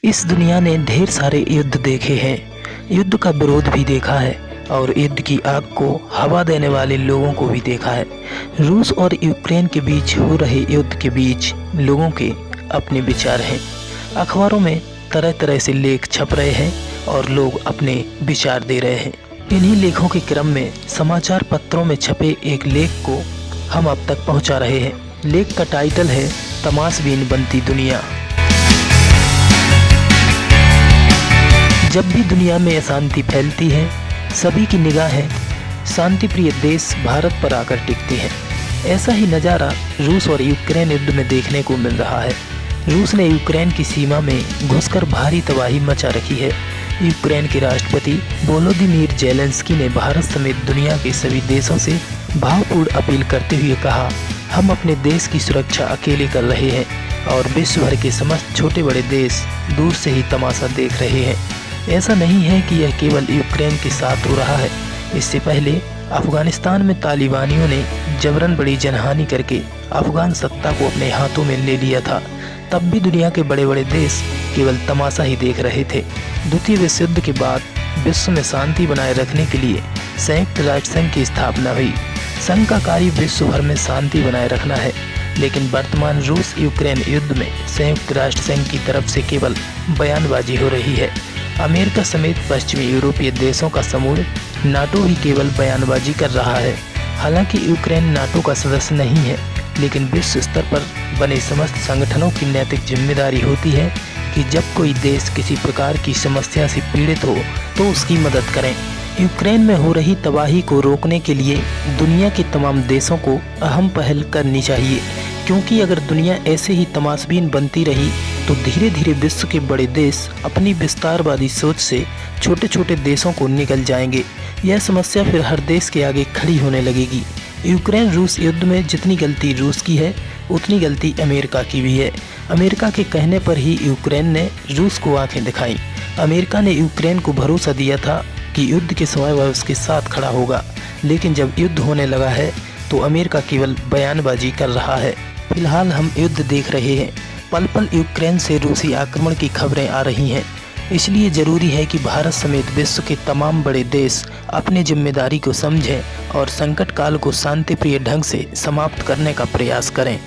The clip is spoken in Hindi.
इस दुनिया ने ढेर सारे युद्ध देखे हैं, युद्ध का विरोध भी देखा है और युद्ध की आग को हवा देने वाले लोगों को भी देखा है। रूस और यूक्रेन के बीच हो रहे युद्ध के बीच लोगों के अपने विचार हैं। अखबारों में तरह तरह से लेख छप रहे हैं और लोग अपने विचार दे रहे हैं। इन्हीं लेखों के क्रम में समाचार पत्रों में छपे एक लेख को हम अब तक पहुंचा रहे हैं। लेख का टाइटल है तमाशबीन बनती दुनिया। जब भी दुनिया में अशांति फैलती है, सभी की निगाहें शांति प्रिय देश भारत पर आकर टिकती हैं। ऐसा ही नज़ारा रूस और यूक्रेन युद्ध में देखने को मिल रहा है। रूस ने यूक्रेन की सीमा में घुसकर भारी तबाही मचा रखी है। यूक्रेन के राष्ट्रपति वोलोदिमीर ज़ेलेंस्की ने भारत समेत दुनिया के सभी देशों से भावपूर्ण अपील करते हुए कहा, हम अपने देश की सुरक्षा अकेले कर रहे हैं और विश्व भर के समस्त छोटे बड़े देश दूर से ही तमाशा देख रहे हैं। ऐसा नहीं है कि यह केवल यूक्रेन के साथ हो रहा है। इससे पहले अफगानिस्तान में तालिबानियों ने जबरन बड़ी जनहानि करके अफगान सत्ता को अपने हाथों में ले लिया था। तब भी दुनिया के बड़े बड़े देश केवल तमाशा ही देख रहे थे। द्वितीय विश्व युद्ध के बाद विश्व में शांति बनाए रखने के लिए संयुक्त राष्ट्र संघ की स्थापना हुई। संघ का कार्य विश्व भर में शांति बनाए रखना है, लेकिन वर्तमान रूस यूक्रेन युद्ध में संयुक्त राष्ट्र संघ की तरफ से केवल बयानबाजी हो रही है। अमेरिका समेत पश्चिमी यूरोपीय देशों का समूह नाटो भी केवल बयानबाजी कर रहा है। हालांकि यूक्रेन नाटो का सदस्य नहीं है, लेकिन विश्व स्तर पर बने समस्त संगठनों की नैतिक जिम्मेदारी होती है कि जब कोई देश किसी प्रकार की समस्या से पीड़ित हो तो उसकी मदद करें। यूक्रेन में हो रही तबाही को रोकने के लिए दुनिया के तमाम देशों को अहम पहल करनी चाहिए, क्योंकि अगर दुनिया ऐसे ही तमाशबीन बनती रही तो धीरे धीरे विश्व के बड़े देश अपनी विस्तारवादी सोच से छोटे छोटे देशों को निकल जाएंगे। यह समस्या फिर हर देश के आगे खड़ी होने लगेगी। यूक्रेन रूस युद्ध में जितनी गलती रूस की है, उतनी गलती अमेरिका की भी है। अमेरिका के कहने पर ही यूक्रेन ने रूस को आंखें दिखाई। अमेरिका ने यूक्रेन को भरोसा दिया था कि युद्ध के समय वह उसके साथ खड़ा होगा, लेकिन जब युद्ध होने लगा है तो अमेरिका केवल बयानबाजी कर रहा है। फिलहाल हम युद्ध देख रहे हैं। पल पल यूक्रेन से रूसी आक्रमण की खबरें आ रही हैं। इसलिए ज़रूरी है कि भारत समेत विश्व के तमाम बड़े देश अपनी जिम्मेदारी को समझें और संकट काल को शांतिप्रिय ढंग से समाप्त करने का प्रयास करें।